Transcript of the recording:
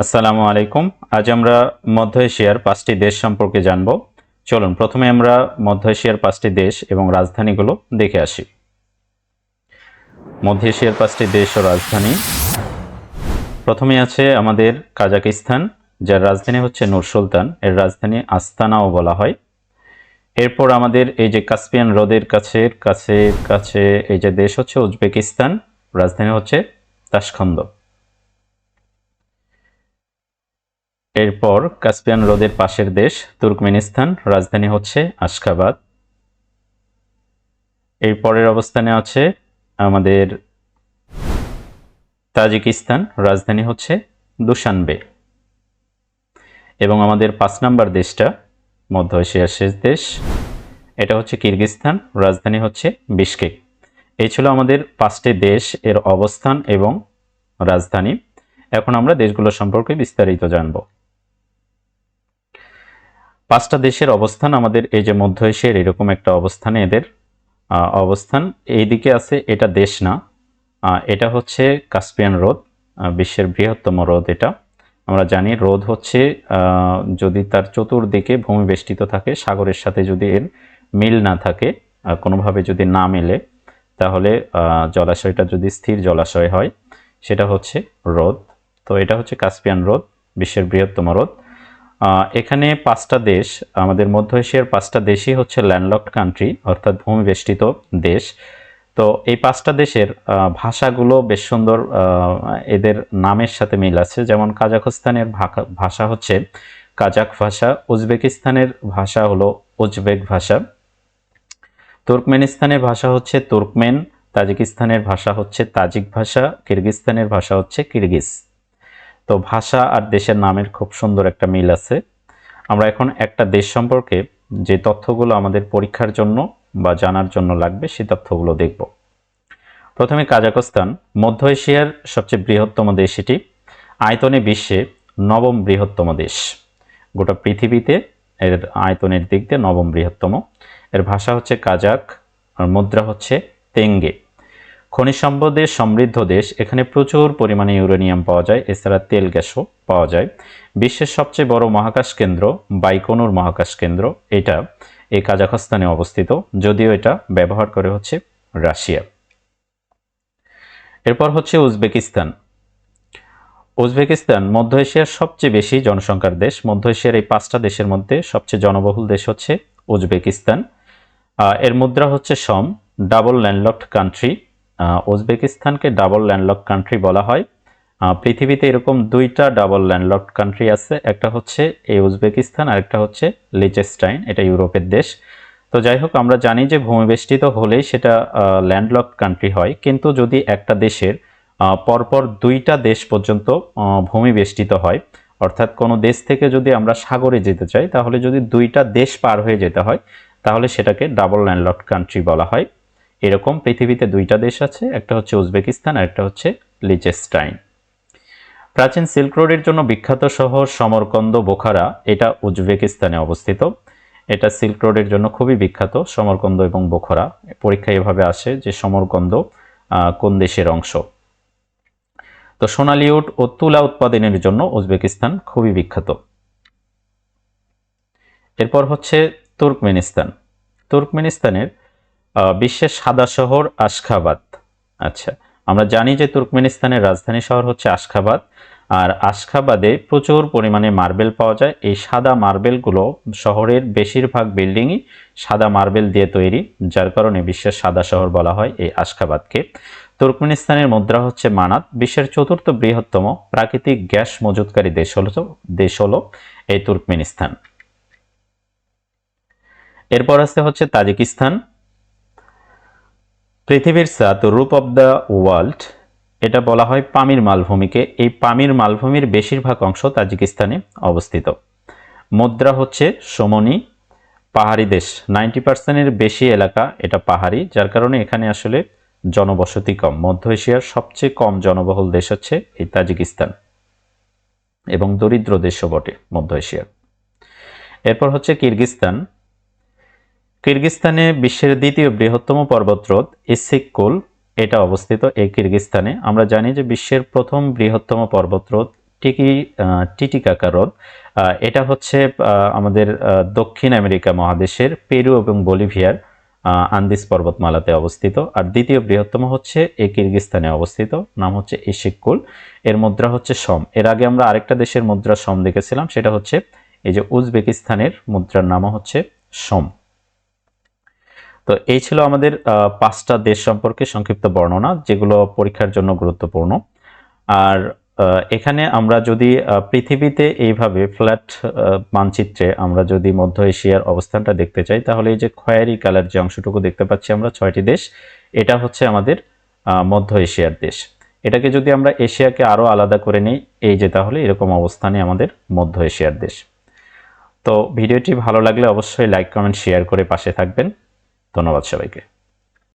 আসসালামু আলাইকুম। আজ আমরা মধ্য এশিয়ার 5টি দেশ সম্পর্কে জানব। চলুন প্রথমে আমরা মধ্য এশিয়ার 5টি দেশ এবং রাজধানীগুলো দেখে আসি। মধ্য এশিয়ার 5টি দেশ ও রাজধানী। প্রথমে আছে আমাদের কাজাকিস্তান, যার রাজধানী হচ্ছে নূর সুলতান। এর রাজধানী আস্তানাও বলা হয়। এরপর আমাদের এই যে কাস্পিয়ান হ্রদের কাছে কাছে কাছে এই যে দেশ হচ্ছে উজবেকিস্তান, রাজধানী হচ্ছে তাশখন্দ। এরপর কাস্পিয়ান হ্রদের পাশের দেশ তুর্কমেনিস্তান, রাজধানী হচ্ছে আশখাবাদ। এর পরের অবস্থানে আছে আমাদের তাজিকিস্তান, রাজধানী হচ্ছে দুশানবে। এবং আমাদের 5 নম্বর দেশটা মধ্য এশিয়ার শেষ দেশ, এটা হচ্ছে কিরগিজস্তান, রাজধানী হচ্ছে বিশকেক। এই ছিল আমাদের 5টি দেশ, এর অবস্থান এবং রাজধানী। এখন আমরা দেশগুলো সম্পর্কে বিস্তারিত জানব। 5টা দেশের অবস্থান আমাদের এই যে মধ্য এশিয়ার এরকম একটা অবস্থানে এদের অবস্থান। এইদিকে আছে, এটা দেশ না, এটা হচ্ছে কাস্পিয়ান হ্রদ, বিশ্বের বৃহত্তম হ্রদ। এটা আমরা জানি, হ্রদ হচ্ছে যদি তার চতুর্দিকে ভূমি বেষ্টিত থাকে, সাগরের সাথে যদি এর মিল না থাকে, কোনোভাবে যদি না মেলে, তাহলে জলাশয়টা যদি স্থির জলাশয় হয়, সেটা হচ্ছে হ্রদ। তো এটা হচ্ছে কাস্পিয়ান হ্রদ, বিশ্বের বৃহত্তম হ্রদ। এখানে 5টা দেশ, আমাদের মধ্য এশিয়ার 5টা দেশই হচ্ছে ল্যান্ডলকড কান্ট্রি, অর্থাৎ ভূমিবেষ্টিত দেশ। তো এই 5টা দেশের ভাষাগুলো বেশ সুন্দর, এদের নামের সাথে মিল আছে। যেমন কাজাখস্তানের ভাষা হচ্ছে কাজাক ভাষা, উজবেকিস্তানের ভাষা হলো উজবেক ভাষা, তুর্কমেনিস্তানের ভাষা হচ্ছে তুর্কমেন, তাজিকিস্তানের ভাষা হচ্ছে তাজিক ভাষা, কিরগিজস্তানের ভাষা হচ্ছে কিরগিজ। তো ভাষা আর দেশের নামের খুব সুন্দর একটা মিল আছে। আমরা এখন একটা দেশ সম্পর্কে যে তথ্যগুলো আমাদের পরীক্ষার জন্য বা জানার জন্য লাগবে, সেই তথ্যগুলো দেখব। প্রথমে কাজাখস্তান, মধ্য এশিয়ার সবচেয়ে বৃহত্তম দেশ এটি, আয়তনে বিশ্বে 9ম বৃহত্তম দেশ, গোটা পৃথিবীতে এর আয়তনের দিক দিয়ে 9ম বৃহত্তম। এর ভাষা হচ্ছে কাজাক, আর মুদ্রা হচ্ছে তেঙ্গে। খনিজ সম্পদে সমৃদ্ধ দেশ, এখানে প্রচুর পরিমাণে ইউরেনিয়াম পাওয়া যায়, এছাড়া তেল গ্যাসও পাওয়া যায়। বিশ্বের সবচেয়ে বড় মহাকাশ কেন্দ্র বাইকনুর মহাকাশ কেন্দ্র, এটা এই কাজাখস্তানে অবস্থিত, যদিও এটা ব্যবহার করে হচ্ছে রাশিয়া। এরপর হচ্ছে উজবেকিস্তান। উজবেকিস্তান মধ্য এশিয়ার সবচেয়ে বেশি জনসংখ্যার দেশ। মধ্য এশিয়ার এই 5টা দেশের মধ্যে সবচেয়ে জনবহুল দেশ হচ্ছে উজবেকিস্তান। এর মুদ্রা হচ্ছে সম, ডাবল ল্যান্ডলকড কান্ট্রি। উজবেকিস্তানকে ডাবল ল্যান্ডলকড কান্ট্রি বলা হয়। পৃথিবীতে এরকম 2টা ডাবল ল্যান্ডলকড কান্ট্রি আছে, একটা হচ্ছে এই উজবেকিস্তান, আর একটা হচ্ছে লিচেস্টাইন, এটা ইউরোপের দেশ। তো যাই হোক, আমরা জানি যে ভূমিবেষ্টিত হলেই সেটা ল্যান্ডলকড কান্ট্রি হয়, কিন্তু যদি একটা দেশের পরপর 2টা দেশ পর্যন্ত ভূমি বেষ্টিত হয়, অর্থাৎ কোনো দেশ থেকে যদি আমরা সাগরে যেতে চাই, তাহলে যদি 2টা দেশ পার হয়ে যেতে হয়, তাহলে সেটাকে ডাবল ল্যান্ডলকড কান্ট্রি বলা হয়। এরকম পৃথিবীতে 2টা দেশ আছে, একটা হচ্ছে উজবেকিস্তান আর একটা হচ্ছে লিচেস্টাইন। প্রাচীন সিল্ক রোডের জন্য বিখ্যাত শহর সমরকন্দ, বোখারা, এটা উজবেকিস্তানে অবস্থিত। এটা সিল্ক রোডের জন্য খুবই বিখ্যাত, সমরকন্দ এবং বোখারা। পরীক্ষায় এভাবে আসে যে সমরকন্দ কোন দেশের অংশ। তো সোনালী উট ও তুলা উৎপাদনের জন্য উজবেকিস্তান খুবই বিখ্যাত। এরপর হচ্ছে তুর্কমেনিস্তান। তুর্কমেনিস্তানের বিশ্বের সাদা শহর আশখাবাদ। আচ্ছা, আমরা জানি যে তুর্কমেনিস্তানের রাজধানী শহর হচ্ছে আশখাবাদ, আর আশখাবাদে প্রচুর পরিমাণে মার্বেল পাওয়া যায়। এই সাদা মার্বেলগুলো, শহরের বেশিরভাগ বিল্ডিংই সাদা মার্বেল দিয়ে তৈরি, যার কারণে বিশ্বের সাদা শহর বলা হয় এই আশখাবাদকে। তুর্কমেনিস্তানের মুদ্রা হচ্ছে মানাত। বিশ্বের 4র্থ বৃহত্তম প্রাকৃতিক গ্যাস মজুতকারী দেশ হলো এই তুর্কমেনিস্তান। এরপর আছে হচ্ছে তাজিকিস্তান। পৃথিবীর সাত রূপ অব দ্য ওয়ার্ল্ড, এটা বলা হয় পামির মালভূমিকে। এই পামির মালভূমির বেশিরভাগ অংশ তাজিকিস্তানে অবস্থিত। মুদ্রা হচ্ছে সমনি। পাহাড়ি দেশ, 90%-এর বেশি এলাকা এটা পাহাড়ি, যার কারণে এখানে আসলে জনবসতি কম। মধ্য এশিয়ার সবচেয়ে কম জনবহুল দেশ হচ্ছে এই তাজিকিস্তান, এবং দরিদ্র দেশও বটে মধ্য এশিয়ার। এরপর হচ্ছে কিরগিজস্তান। কিরগিজস্তানে বিশ্বের 2য় বৃহত্তম পর্বতরোধ ইসিককুল, এটা অবস্থিত এই কিরগিজস্তানে। আমরা জানি যে বিশ্বের প্রথম বৃহত্তম পর্বতরোধ টিটিকাকা হ্রদ। এটা হচ্ছে আমাদের দক্ষিণ আমেরিকা মহাদেশের পেরু এবং বলিভিয়ার আন্দিজ পর্বতমালাতে অবস্থিত। আর দ্বিতীয় বৃহত্তম হচ্ছে কিরগিজস্তানে অবস্থিত, নাম হচ্ছে ইশিককুল। এর মুদ্রা হচ্ছে সম। এর আগে আমরা আরেকটা দেশের মুদ্রা সম দেখেছিলাম, সেটা হচ্ছে এই যে উজবেকিস্তানের মুদ্রার নামও হচ্ছে সম। তো এই ছিল আমাদের 5টা দেশ সম্পর্কে সংক্ষিপ্ত বর্ণনা, যেগুলো পরীক্ষার জন্য গুরুত্বপূর্ণ। আর এখানে আমরা যদি পৃথিবীতে এইভাবে ফ্ল্যাট মানচিত্রে আমরা যদি মধ্য এশিয়ার অবস্থানটা দেখতে চাই, তাহলে এই যে খয়েরি কালার যে অংশটুকু দেখতে পাচ্ছি আমরা 6টি দেশ, এটা হচ্ছে আমাদের মধ্য এশিয়ার দেশ। এটাকে যদি আমরা এশিয়াকে আরও আলাদা করে নিই, এই যে তাহলে এরকম অবস্থানে আমাদের মধ্য এশিয়ার দেশ। তো ভিডিওটি ভালো লাগলে অবশ্যই লাইক, কমেন্ট, শেয়ার করে পাশে থাকবেন। ধন্যবাদ সবাইকে।